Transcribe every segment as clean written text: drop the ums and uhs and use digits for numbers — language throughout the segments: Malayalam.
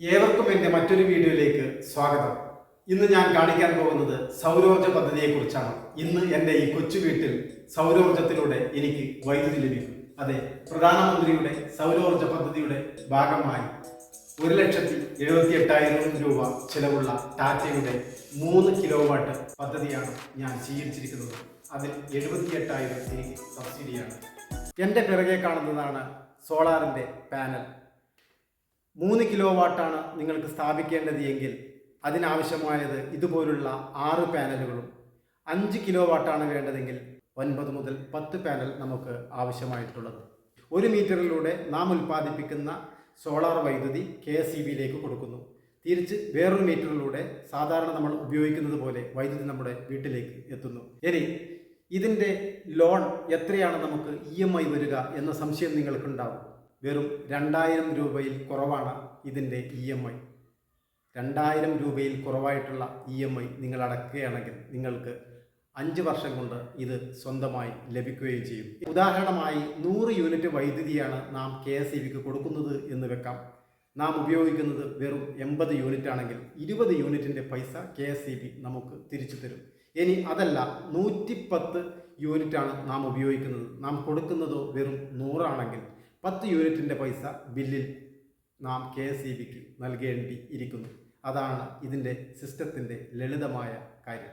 ഏവർക്കും എൻ്റെ മറ്റൊരു വീഡിയോയിലേക്ക് സ്വാഗതം. ഇന്ന് ഞാൻ കാണിക്കാൻ പോകുന്നത് സൗരോർജ്ജ പദ്ധതിയെക്കുറിച്ചാണ്. ഇന്ന് എൻ്റെ ഈ കൊച്ചു വീട്ടിൽ സൗരോർജ്ജത്തിലൂടെ എനിക്ക് വൈദ്യുതി ലഭിക്കും. അതെ, പ്രധാനമന്ത്രിയുടെ സൗരോർജ്ജ പദ്ധതിയുടെ ഭാഗമായി 1,78,000 രൂപ ചിലവുള്ള ടാറ്റയുടെ 3 കിലോവാട്ട് പദ്ധതിയാണ് ഞാൻ സ്വീകരിച്ചിരിക്കുന്നത്. അതിൽ 78,000 എനിക്ക് സബ്സിഡിയാണ്. എൻ്റെ പിറകെ കാണുന്നതാണ് സോളാറിൻ്റെ പാനൽ. 3 കിലോ വാട്ടാണ് നിങ്ങൾക്ക് സ്ഥാപിക്കേണ്ടത് എങ്കിൽ അതിനാവശ്യമായത് ഇതുപോലുള്ള 6 പാനലുകളും, 5 കിലോ വാട്ടാണ് വേണ്ടതെങ്കിൽ 9 മുതൽ 10 പാനൽ നമുക്ക് ആവശ്യമായിട്ടുള്ളത്. 1 മീറ്ററിലൂടെ നാം ഉൽപ്പാദിപ്പിക്കുന്ന സോളാർ വൈദ്യുതി KSEBിയിലേക്ക് കൊടുക്കുന്നു. തിരിച്ച് വേറൊരു മീറ്ററിലൂടെ സാധാരണ നമ്മൾ ഉപയോഗിക്കുന്നത് പോലെ വൈദ്യുതി നമ്മുടെ വീട്ടിലേക്ക് എത്തുന്നു. ഇനി ഇതിൻ്റെ ലോൺ എത്രയാണ് നമുക്ക് EMI വരിക എന്ന സംശയം നിങ്ങൾക്കുണ്ടാവും. വെറും 2,000 രൂപയിൽ കുറവാണ് ഇതിൻ്റെ EMI. 2,000 രൂപയിൽ കുറവായിട്ടുള്ള EMI നിങ്ങൾ അടക്കുകയാണെങ്കിൽ നിങ്ങൾക്ക് 5 വർഷം കൊണ്ട് ഇത് സ്വന്തമായി ലഭിക്കുകയും ചെയ്യും. ഉദാഹരണമായി 100 യൂണിറ്റ് വൈദ്യുതിയാണ് നാം KSEBിക്ക് കൊടുക്കുന്നത് എന്ന് വെക്കാം. നാം ഉപയോഗിക്കുന്നത് വെറും 80 യൂണിറ്റ് ആണെങ്കിൽ 20 യൂണിറ്റിൻ്റെ പൈസ KSEB നമുക്ക് തിരിച്ചു തരും. ഇനി അതല്ല, 110 യൂണിറ്റാണ് നാം ഉപയോഗിക്കുന്നത്, നാം കൊടുക്കുന്നതോ വെറും 100 ആണെങ്കിൽ 10 യൂണിറ്റിൻ്റെ പൈസ ബില്ലിൽ നാം KSEBിക്ക് നൽകേണ്ടി ഇരിക്കുന്നു. അതാണ് ഇതിൻ്റെ സിസ്റ്റത്തിൻ്റെ ലളിതമായ കാര്യം.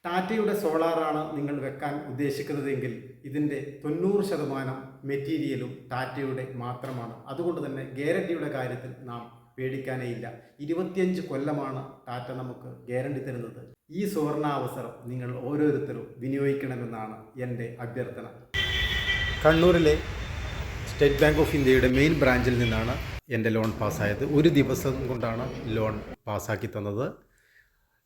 ടാറ്റയുടെ സോളാറാണ് നിങ്ങൾ വെക്കാൻ ഉദ്ദേശിക്കുന്നതെങ്കിൽ ഇതിൻ്റെ 90% മെറ്റീരിയലും ടാറ്റയുടെ മാത്രമാണ്. അതുകൊണ്ട് തന്നെ ഗ്യാരണ്ടിയുടെ കാര്യത്തിൽ നാം പേടിക്കാനേ ഇല്ല. 25 കൊല്ലമാണ് ടാറ്റ നമുക്ക് ഗ്യാരണ്ടി തരുന്നത്. ഈ സുവർണാവസരം നിങ്ങൾ ഓരോരുത്തരും വിനിയോഗിക്കണമെന്നാണ് എൻ്റെ അഭ്യർത്ഥന. കണ്ണൂരിലെ സ്റ്റേറ്റ് ബാങ്ക് ഓഫ് ഇന്ത്യയുടെ മെയിൻ ബ്രാഞ്ചിൽ നിന്നാണ് എൻ്റെ ലോൺ പാസ്സായത്. ഒരു ദിവസം കൊണ്ടാണ് ലോൺ പാസ്സാക്കി തന്നത്.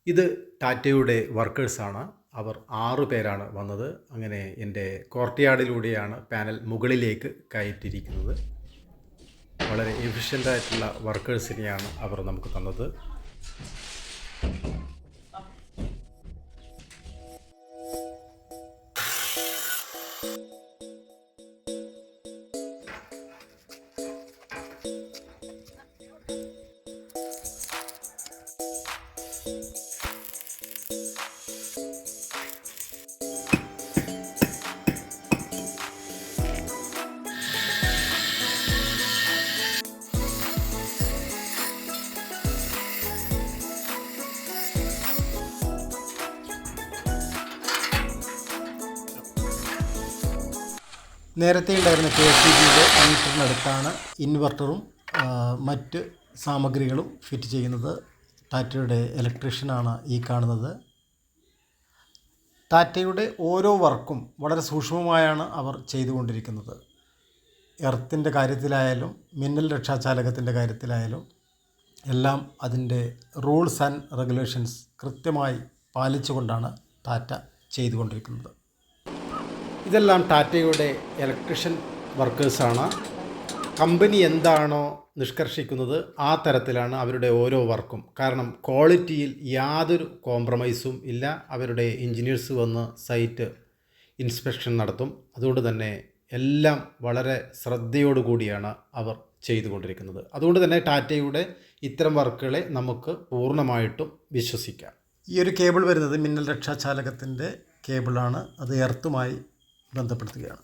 ഇത് ടാറ്റയുടെ വർക്കേഴ്സാണ്. അവർ 6 പേരാണ് വന്നത്. അങ്ങനെ എൻ്റെ കോർട്ട്യാർഡിലൂടെയാണ് പാനൽ മുകളിലേക്ക് കയറ്റിയിരിക്കുന്നത്. വളരെ എഫിഷ്യൻ്റായിട്ടുള്ള വർക്കേഴ്സിനെയാണ് അവർ നമുക്ക് തന്നത്. നേരത്തെ ഉണ്ടായിരുന്ന KSEBിയുടെ മീറ്ററിനടുത്താണ് ഇൻവെർട്ടറും മറ്റ് സാമഗ്രികളും ഫിറ്റ് ചെയ്യുന്നത്. ടാറ്റയുടെ ഇലക്ട്രീഷ്യനാണ് ഈ കാണുന്നത്. ടാറ്റയുടെ ഓരോ വർക്കും വളരെ സൂക്ഷ്മമായാണ് അവർ ചെയ്തുകൊണ്ടിരിക്കുന്നത്. എർത്തിൻ്റെ കാര്യത്തിലായാലും മിന്നൽ രക്ഷാചാലകത്തിൻ്റെ കാര്യത്തിലായാലും എല്ലാം അതിൻ്റെ റൂൾസ് ആൻഡ് റെഗുലേഷൻസ് കൃത്യമായി പാലിച്ചുകൊണ്ടാണ് ടാറ്റ ചെയ്തുകൊണ്ടിരിക്കുന്നത്. ഇതെല്ലാം ടാറ്റയുടെ ഇലക്ട്രീഷ്യൻ വർക്കേഴ്സാണ്. കമ്പനി എന്താണോ നിഷ്കർഷിക്കുന്നത് ആ തരത്തിലാണ് അവരുടെ ഓരോ വർക്കും. കാരണം ക്വാളിറ്റിയിൽ യാതൊരു കോംപ്രമൈസും ഇല്ല. അവരുടെ എൻജിനീയേഴ്സ് വന്ന് സൈറ്റ് ഇൻസ്പെക്ഷൻ നടത്തും. അതുകൊണ്ട് തന്നെ എല്ലാം വളരെ ശ്രദ്ധയോടുകൂടിയാണ് അവർ ചെയ്തുകൊണ്ടിരിക്കുന്നത്. അതുകൊണ്ട് തന്നെ ടാറ്റയുടെ ഇത്തരം വർക്കുകളെ നമുക്ക് പൂർണ്ണമായിട്ടും വിശ്വസിക്കാം. ഈ ഒരു കേബിൾ വരുന്നത് മിന്നൽ രക്ഷാചാലകത്തിൻ്റെ കേബിളാണ്. അത് എർത്തുമായി ബന്ധപ്പെടുത്തുകയാണ്.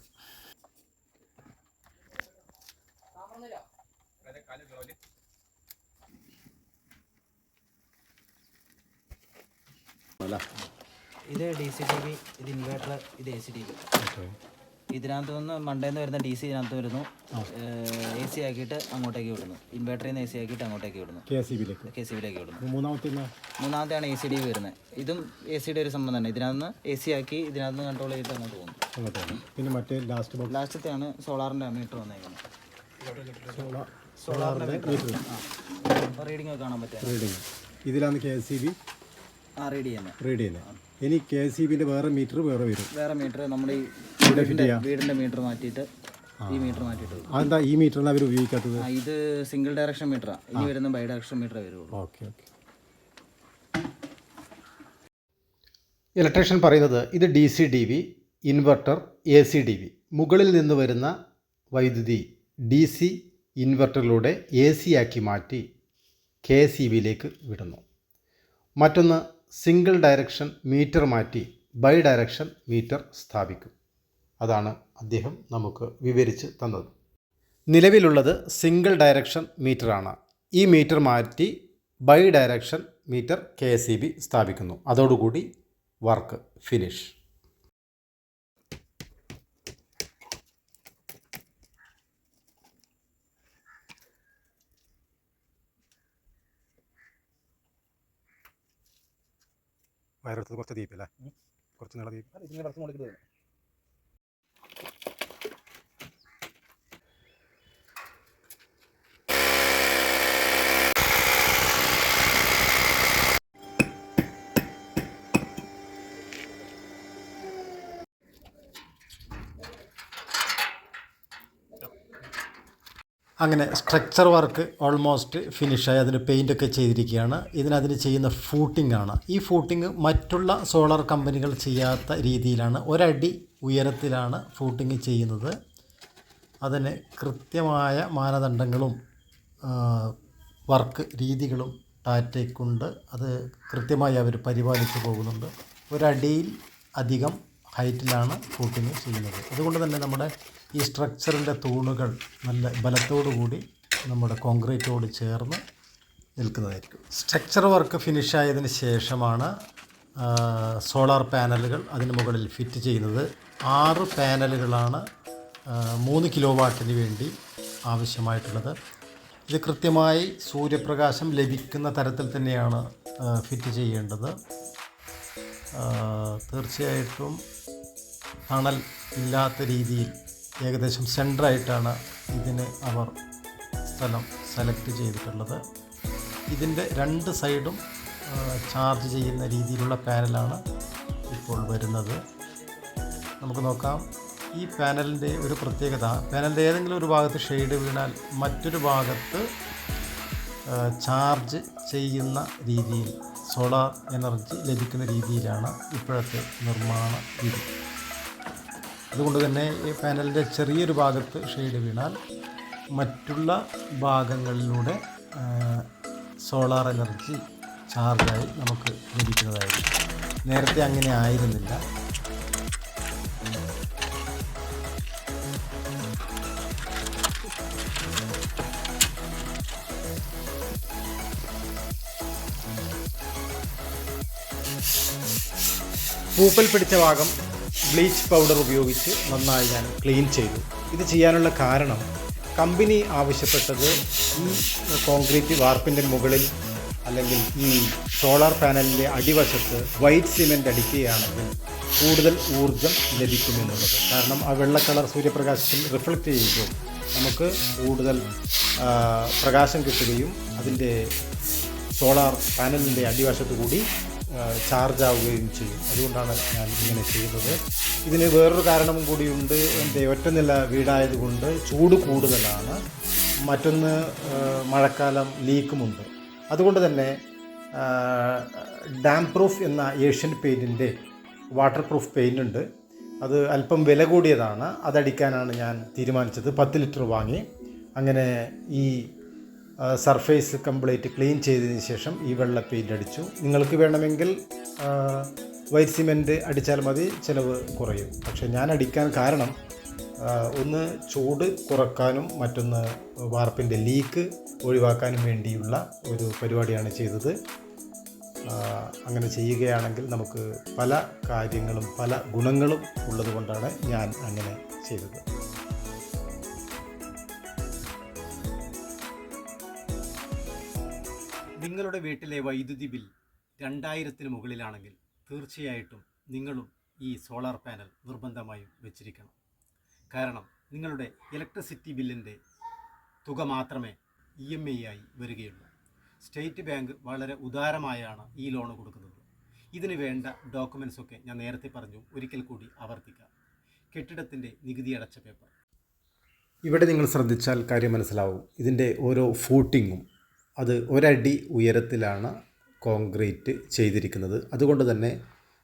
ഇത് DC-DB, ഇത് ഇൻവേർട്ടർ, ഇത് AC-DB. ഇതിനകത്ത് നിന്ന് മണ്ടേന്ന് വരുന്ന DC ഇതിനകത്ത് വരുന്നു. AC ആക്കിയിട്ട് അങ്ങോട്ടേക്ക് വിടുന്നു. ഇൻവേർട്ടറിൽ നിന്ന് AC ആക്കിയിട്ട് അങ്ങോട്ടേക്ക് വിടുന്നു. KSEBിലേക്ക് വിടുന്നു. മൂന്നാമത്തെയാണ് AC-DB വരുന്നത്. ഇതും AC-യുടെ ഒരു സംഭവം തന്നെ. ഇതിനകത്ത് AC ആക്കി ഇതിനകത്ത് നിന്ന് കൺട്രോൾ ചെയ്തിട്ട് അങ്ങോട്ട് പോകുന്നു. പിന്നെ മറ്റേ ലാസ്റ്റത്തെയാണ് സോളാറിൻ്റെ മീറ്റർ വന്നേക്കുന്നത്. സോളാറിൻ്റെ മീറ്റർ റീഡിംഗ് ഒക്കെ കാണാൻ പറ്റും. ഇതിലാണ് KSEB റീഡ് ചെയ്യുന്നത്. ഇനി KSEBിൻ്റെ വേറെ മീറ്റർ വരും. വേറെ മീറ്റർ നമ്മുടെ ഈ വീടിൻ്റെ മീറ്റർ മാറ്റിയിട്ട് ഈ മീറ്റർ മാറ്റിയിട്ട്. അതെന്താ ഈ മീറ്ററിന് അവർ ഉപയോഗിക്കാത്തത്? ഇത് സിംഗിൾ ഡയറക്ഷൻ മീറ്ററാണ്. ഇനി വരുന്ന ബൈ ഡയറക്ഷൻ മീറ്റർ വരുള്ളൂ. ഓക്കെ. ഇലക്ട്രീഷ്യൻ പറയുന്നത് ഇത് DC-DB, ഇൻവെർട്ടർ, AC-DB. മുകളിൽ നിന്ന് വരുന്ന വൈദ്യുതി DC ഇൻവെർട്ടറിലൂടെ AC ആക്കി മാറ്റി KCBയിലേക്ക് വിടുന്നു. മറ്റൊന്ന് സിംഗിൾ ഡയറക്ഷൻ മീറ്റർ മാറ്റി ബൈ ഡയറക്ഷൻ മീറ്റർ സ്ഥാപിക്കും. അതാണ് അദ്ദേഹം നമുക്ക് വിവരിച്ച് തന്നത്. നിലവിലുള്ളത് സിംഗിൾ ഡയറക്ഷൻ മീറ്ററാണ്. ഈ മീറ്റർ മാറ്റി ബൈ ഡയറക്ഷൻ മീറ്റർ KCB സ്ഥാപിക്കുന്നു. അതോടുകൂടി വർക്ക് ഫിനിഷ്. വയറെടുത്തത് കുറച്ച് ദീപല്ലേ, കുറച്ച് നീള ദീപം. അങ്ങനെ സ്ട്രക്ചർ വർക്ക് ഓൾമോസ്റ്റ് ഫിനിഷായി. അതിന് പെയിൻ്റൊക്കെ ചെയ്തിരിക്കുകയാണ്. അതിന് ചെയ്യുന്ന ഫൂട്ടിംഗ് ആണ്. ഈ ഫൂട്ടിംഗ് മറ്റുള്ള സോളാർ കമ്പനികൾ ചെയ്യാത്ത രീതിയിലാണ്. ഒരടി ഉയരത്തിലാണ് ഫൂട്ടിംഗ് ചെയ്യുന്നത്. അതിന് കൃത്യമായ മാനദണ്ഡങ്ങളും വർക്ക് രീതികളും ടാറ്റയ്ക്കുണ്ട്. അത് കൃത്യമായി അവർ പരിപാലിച്ചു പോകുന്നുണ്ട്. ഒരടിയിൽ അധികം ഹൈറ്റിലാണ് ഫൂട്ടിംഗ് ചെയ്യുന്നത്. അതുകൊണ്ട് തന്നെ നമ്മുടെ ഈ സ്ട്രക്ചറിൻ്റെ തൂണുകൾ നല്ല ബലത്തോടുകൂടി നമ്മുടെ കോൺക്രീറ്റോട് ചേർന്ന് നിൽക്കുന്നതായിരിക്കും. സ്ട്രക്ചർ വർക്ക് ഫിനിഷായതിന് ശേഷമാണ് സോളാർ പാനലുകൾ അതിന് മുകളിൽ ഫിറ്റ് ചെയ്യുന്നത്. 6 പാനലുകളാണ് 3 കിലോ വാട്ടിന് വേണ്ടി ആവശ്യമായിട്ടുള്ളത്. ഇത് കൃത്യമായി സൂര്യപ്രകാശം ലഭിക്കുന്ന തരത്തിൽ തന്നെയാണ് ഫിറ്റ് ചെയ്യേണ്ടത്. തീർച്ചയായിട്ടും തണൽ ഇല്ലാത്ത രീതിയിൽ ഏകദേശം സെൻറ്ററായിട്ടാണ് ഇതിന് അവർ സ്ഥലം സെലക്ട് ചെയ്തിട്ടുള്ളത്. ഇതിൻ്റെ 2 സൈഡും ചാർജ് ചെയ്യുന്ന രീതിയിലുള്ള പാനലാണ് ഇപ്പോൾ വരുന്നത്. നമുക്ക് നോക്കാം. ഈ പാനലിൻ്റെ ഒരു പ്രത്യേകത, പാനലിൻ്റെ ഏതെങ്കിലും ഒരു ഭാഗത്ത് ഷെയ്ഡ് വീണാൽ മറ്റൊരു ഭാഗത്ത് ചാർജ് ചെയ്യുന്ന രീതിയിൽ സോളാർ എനർജി ലഭിക്കുന്ന രീതിയിലാണ് ഇപ്പോഴത്തെ നിർമ്മാണ രീതി. അതുകൊണ്ട് തന്നെ ഈ പാനലിൻ്റെ ചെറിയൊരു ഭാഗത്ത് ഷെയ്ഡ് വീണാൽ മറ്റുള്ള ഭാഗങ്ങളിലൂടെ സോളാർ എനർജി ചാർജായി നമുക്ക് ലഭിക്കുന്നതായിരിക്കും. നേരത്തെ അങ്ങനെ ആയിരുന്നില്ല. പൂപ്പൽ പിടിച്ച ഭാഗം ബ്ലീച്ച് പൗഡർ ഉപയോഗിച്ച് നന്നായി ഞാൻ ക്ലീൻ ചെയ്തു. ഇത് ചെയ്യാനുള്ള കാരണം, കമ്പനി ആവശ്യപ്പെട്ടത് ഈ കോൺക്രീറ്റ് വാർപ്പിൻ്റെ മുകളിൽ അല്ലെങ്കിൽ ഈ സോളാർ പാനലിൻ്റെ അടിവശത്ത് വൈറ്റ് സിമെൻ്റ് അടിക്കുകയാണെങ്കിൽ കൂടുതൽ ഊർജം ലഭിക്കുമെന്നുള്ളത്. കാരണം ആ വെള്ള കളർ സൂര്യപ്രകാശത്തിൽ റിഫ്ലക്റ്റ് ചെയ്യുമ്പോൾ നമുക്ക് കൂടുതൽ പ്രകാശം കിട്ടുകയും അതിൻ്റെ സോളാർ പാനലിൻ്റെ അടിവശത്ത് കൂടി ചാർജ് ആവുകയും ചെയ്യും. അതുകൊണ്ടാണ് ഞാൻ ഇങ്ങനെ ചെയ്യുന്നത്. ഇതിന് വേറൊരു കാരണവും കൂടിയുണ്ട്. എൻ്റെ ഒറ്റനില വീടായതുകൊണ്ട് ചൂട് കൂടുതലാണ്. മറ്റൊന്ന്, മഴക്കാലം ലീക്കുമുണ്ട്. അതുകൊണ്ട് തന്നെ ഡാം പ്രൂഫ് എന്ന ഏഷ്യൻ പെയിൻറ്റിൻ്റെ വാട്ടർ പ്രൂഫ് പെയിൻ്റ് ഉണ്ട്. അത് അല്പം വില കൂടിയതാണ്. അതടിക്കാനാണ് ഞാൻ തീരുമാനിച്ചത്. 10 ലിറ്റർ വാങ്ങി. അങ്ങനെ ഈ സർഫേസ് കംപ്ലീറ്റ് ക്ലീൻ ചെയ്തതിന് ശേഷം ഈ വെള്ള പെയിൻ്റ് അടിച്ചു. നിങ്ങൾക്ക് വേണമെങ്കിൽ വൈറ്റ് സിമെൻറ്റ് അടിച്ചാൽ മതി, ചിലവ് കുറയും. പക്ഷേ ഞാൻ അടിക്കാൻ കാരണം ഒന്ന് ചൂട് കുറക്കാനും മറ്റൊന്ന് വാർപ്പിൻ്റെ ലീക്ക് ഒഴിവാക്കാനും വേണ്ടിയുള്ള ഒരു പരിപാടിയാണ് ചെയ്തത്. അങ്ങനെ ചെയ്യുകയാണെങ്കിൽ നമുക്ക് പല കാര്യങ്ങളും പല ഗുണങ്ങളും ഉള്ളതുകൊണ്ടാണ് ഞാൻ അങ്ങനെ ചെയ്തത്. നിങ്ങളുടെ വീട്ടിലെ വൈദ്യുതി ബിൽ 2000-ന് മുകളിലാണെങ്കിൽ തീർച്ചയായിട്ടും നിങ്ങളും ഈ സോളാർ പാനൽ നിർബന്ധമായും വെച്ചിരിക്കണം. കാരണം നിങ്ങളുടെ ഇലക്ട്രിസിറ്റി ബില്ലിൻ്റെ തുക മാത്രമേ EMI ആയി വരികയുള്ളൂ. സ്റ്റേറ്റ് ബാങ്ക് വളരെ ഉദാരമായാണ് ഈ ലോൺ കൊടുക്കുന്നത്. ഇതിന് വേണ്ട ഡോക്യുമെൻസൊക്കെ ഞാൻ നേരത്തെ പറഞ്ഞു, ഒരിക്കൽ കൂടി ആവർത്തിക്കാം. കെട്ടിടത്തിൻ്റെ നികുതി അടച്ച പേപ്പർ. ഇവിടെ നിങ്ങൾ ശ്രദ്ധിച്ചാൽ കാര്യം മനസ്സിലാവും. ഇതിൻ്റെ ഓരോ ഫൂട്ടിങ്ങും അത് 1 അടി ഉയരത്തിലാണ് കോൺക്രീറ്റ് ചെയ്തിരിക്കുന്നത്. അതുകൊണ്ട് തന്നെ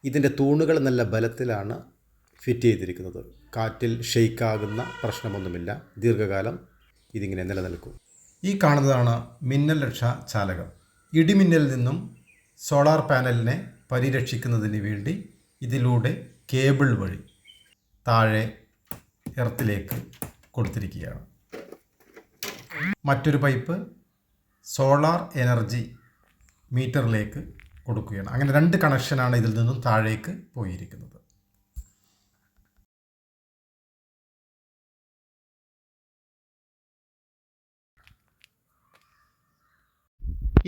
ഇതിൻ്റെ തൂണുകൾ നല്ല ബലത്തിലാണ് ഫിറ്റ് ചെയ്തിരിക്കുന്നത്. കാറ്റിൽ ഷെയ്ക്കാകുന്ന പ്രശ്നമൊന്നുമില്ല. ദീർഘകാലം ഇതിങ്ങനെ നിലനിൽക്കും. ഈ കാണുന്നതാണ് മിന്നൽ രക്ഷാ ചാലകം. ഇടിമിന്നലിൽ നിന്നും സോളാർ പാനലിനെ പരിരക്ഷിക്കുന്നതിന് വേണ്ടി ഇതിലൂടെ കേബിൾ വഴി താഴെ എർത്തിലേക്ക് കൊടുത്തിരിക്കുകയാണ്. മറ്റൊരു പൈപ്പ് സോളാർ എനർജി മീറ്ററിലേക്ക് കൊടുക്കുകയാണ്. അങ്ങനെ 2 കണക്ഷനാണ് ഇതിൽ നിന്നും താഴേക്ക് പോയിരിക്കുന്നത്.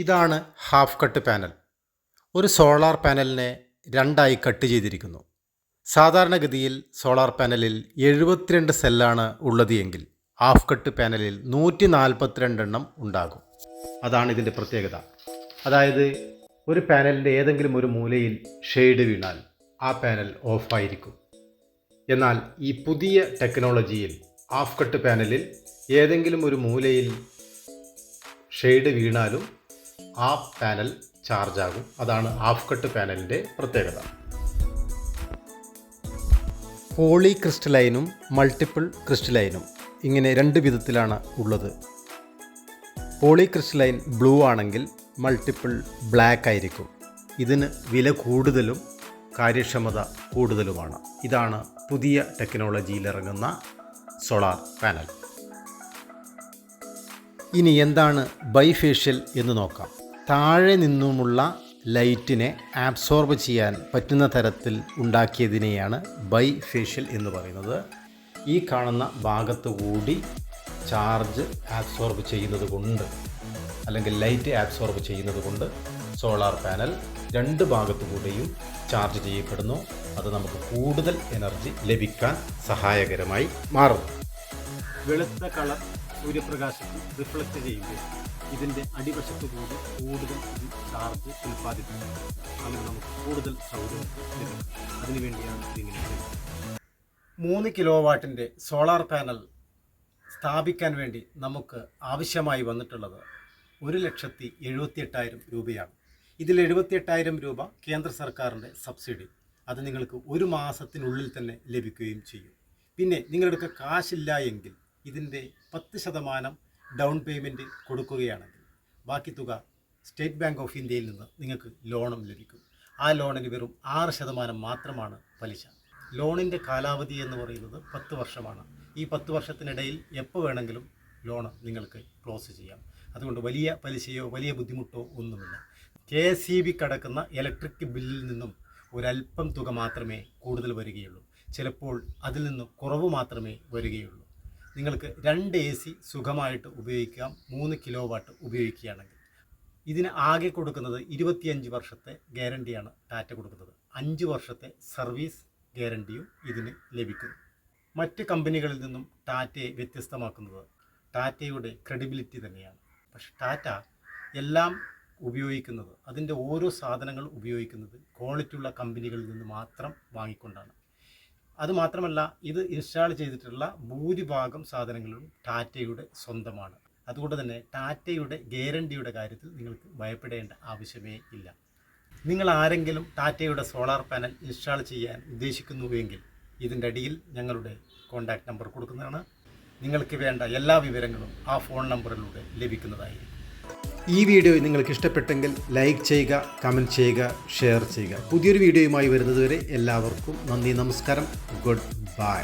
ഇതാണ് ഹാഫ് കട്ട് പാനൽ. ഒരു സോളാർ പാനലിനെ 2ആയി കട്ട് ചെയ്തിരിക്കുന്നു. സാധാരണഗതിയിൽ സോളാർ പാനലിൽ 72 സെല്ലാണ് ഉള്ളത് എങ്കിൽ ഹാഫ് കട്ട് പാനലിൽ 142 എണ്ണം ഉണ്ടാകും. അതാണ് ഇതിൻ്റെ പ്രത്യേകത. അതായത് ഒരു പാനലിൻ്റെ ഏതെങ്കിലും ഒരു മൂലയിൽ ഷെയ്ഡ് വീണാൽ ആ പാനൽ ഓഫായിരിക്കും. എന്നാൽ ഈ പുതിയ ടെക്നോളജിയിൽ ഹാഫ് കട്ട് പാനലിൽ ഏതെങ്കിലും ഒരു മൂലയിൽ ഷെയ്ഡ് വീണാലും ആ പാനൽ ചാർജ് ആകും. അതാണ് ഹാഫ് കട്ട് പാനലിൻ്റെ പ്രത്യേകത. പോളി ക്രിസ്റ്റലൈനും മൾട്ടിപ്പിൾ ക്രിസ്റ്റലൈനും ഇങ്ങനെ 2 വിധത്തിലാണ് ഉള്ളത്. പോളി ക്രിസ്റ്റലൈൻ ബ്ലൂ ആണെങ്കിൽ മൾട്ടിപ്പിൾ ബ്ലാക്ക് ആയിരിക്കും. ഇതിന് വില കൂടുതലും കാര്യക്ഷമത കൂടുതലുമാണ്. ഇതാണ് പുതിയ ടെക്നോളജിയിൽ ഇറങ്ങുന്ന സോളാർ പാനൽ. ഇനി എന്താണ് ബൈഫേഷ്യൽ എന്ന് നോക്കാം. താഴെ നിന്നുമുള്ള ലൈറ്റിനെ ആബ്സോർബ് ചെയ്യാൻ പറ്റുന്ന തരത്തിൽ ഉണ്ടാക്കിയതിനെയാണ് ബൈഫേഷ്യൽ എന്ന് പറയുന്നത്. ഈ കാണുന്ന ഭാഗത്തു കൂടി ചാർജ് ആബ്സോർബ് ചെയ്യുന്നത് കൊണ്ട്, അല്ലെങ്കിൽ ലൈറ്റ് ആബ്സോർബ് ചെയ്യുന്നത് കൊണ്ട് സോളാർ പാനൽ 2 ഭാഗത്തു കൂടെയും ചാർജ് ചെയ്യപ്പെടുന്നു. അത് നമുക്ക് കൂടുതൽ എനർജി ലഭിക്കാൻ സഹായകരമായി മാറുന്നു. വെളുത്ത കളർ സൂര്യപ്രകാശത്തിൽ റിഫ്ലക്റ്റ് ചെയ്യുമ്പോൾ ഇതിൻ്റെ അടിവശത്ത് കൂടി കൂടുതൽ ചാർജ് ഉൽപ്പാദിപ്പിക്കും. അങ്ങനെ നമുക്ക് കൂടുതൽ സൗകര്യം ലഭിക്കും. അതിനുവേണ്ടിയാണ് ഇതിങ്ങനെ 3 കിലോ വാട്ടിൻ്റെ സോളാർ പാനൽ സ്ഥാപിക്കാൻ വേണ്ടി നമുക്ക് ആവശ്യമായി വന്നിട്ടുള്ളത് 1,78,000 രൂപയാണ്. ഇതിൽ 78,000 രൂപ കേന്ദ്ര സർക്കാരിൻ്റെ സബ്സിഡി. അത് നിങ്ങൾക്ക് 1 മാസത്തിനുള്ളിൽ തന്നെ ലഭിക്കുകയും ചെയ്യും. പിന്നെ നിങ്ങളുടെ കാശില്ല എങ്കിൽ ഇതിൻ്റെ 10% ഡൗൺ പേയ്മെൻറ്റ് കൊടുക്കുകയാണെങ്കിൽ ബാക്കി തുക സ്റ്റേറ്റ് ബാങ്ക് ഓഫ് ഇന്ത്യയിൽ നിന്ന് നിങ്ങൾക്ക് ലോണും ലഭിക്കും. ആ ലോണിന് വെറും 6% മാത്രമാണ് പലിശ. ലോണിൻ്റെ കാലാവധി എന്ന് പറയുന്നത് 10 വർഷമാണ്. ഈ 10 വർഷത്തിനിടയിൽ എപ്പോൾ വേണമെങ്കിലും ലോൺ നിങ്ങൾക്ക് ക്ലോസ് ചെയ്യാം. അതുകൊണ്ട് വലിയ പലിശയോ വലിയ ബുദ്ധിമുട്ടോ ഒന്നുമില്ല. KSEB കടക്കുന്ന ഇലക്ട്രിക് ബില്ലിൽ നിന്നും ഒരല്പം തുക മാത്രമേ കൂടുതൽ വരികയുള്ളൂ. ചിലപ്പോൾ അതിൽ നിന്ന് കുറവ് മാത്രമേ വരികയുള്ളൂ. നിങ്ങൾക്ക് 2 AC സുഖമായിട്ട് ഉപയോഗിക്കാം 3 കിലോ വാട്ട് ഉപയോഗിക്കുകയാണെങ്കിൽ. ഇതിന് ആകെ കൊടുക്കുന്നത് 25 വർഷത്തെ ഗ്യാരണ്ടിയാണ് ടാറ്റ കൊടുക്കുന്നത്. 5 വർഷത്തെ സർവീസ് ഗ്യാരണ്ടിയും ഇതിന് ലഭിക്കുന്നു. മറ്റ് കമ്പനികളിൽ നിന്നും ടാറ്റയെ വ്യത്യസ്തമാക്കുന്നത് ടാറ്റയുടെ ക്രെഡിബിലിറ്റി തന്നെയാണ്. പക്ഷെ ടാറ്റ എല്ലാം ഉപയോഗിക്കുന്നത്, അതിൻ്റെ ഓരോ സാധനങ്ങൾ ഉപയോഗിക്കുന്നത് ക്വാളിറ്റിയുള്ള കമ്പനികളിൽ നിന്ന് മാത്രം വാങ്ങിക്കൊണ്ടാണ്. അതുമാത്രമല്ല, ഇത് ഇൻസ്റ്റാൾ ചെയ്തിട്ടുള്ള ഭൂരിഭാഗം സാധനങ്ങളും ടാറ്റയുടെ സ്വന്തമാണ്. അതുകൊണ്ട് തന്നെ ടാറ്റയുടെ ഗ്യാരണ്ടിയുടെ കാര്യത്തിൽ നിങ്ങൾക്ക് ഭയപ്പെടേണ്ട ആവശ്യമേ ഇല്ല. നിങ്ങൾ ആരെങ്കിലും ടാറ്റയുടെ സോളാർ പാനൽ ഇൻസ്റ്റാൾ ചെയ്യാൻ ഉദ്ദേശിക്കുന്നുവെങ്കിൽ ഇതിൻ്റെ അടിയിൽ ഞങ്ങളുടെ കോൺടാക്റ്റ് നമ്പർ കൊടുക്കുന്നതാണ്. നിങ്ങൾക്ക് വേണ്ട എല്ലാ വിവരങ്ങളും ആ ഫോൺ നമ്പറിലൂടെ ലഭിക്കുന്നതായിരിക്കും. ഈ വീഡിയോ നിങ്ങൾക്ക് ഇഷ്ടപ്പെട്ടെങ്കിൽ ലൈക്ക് ചെയ്യുക, കമൻറ്റ് ചെയ്യുക, ഷെയർ ചെയ്യുക. പുതിയൊരു വീഡിയോയുമായി വരുന്നതുവരെ എല്ലാവർക്കും നന്ദി, നമസ്കാരം, ഗുഡ് ബൈ.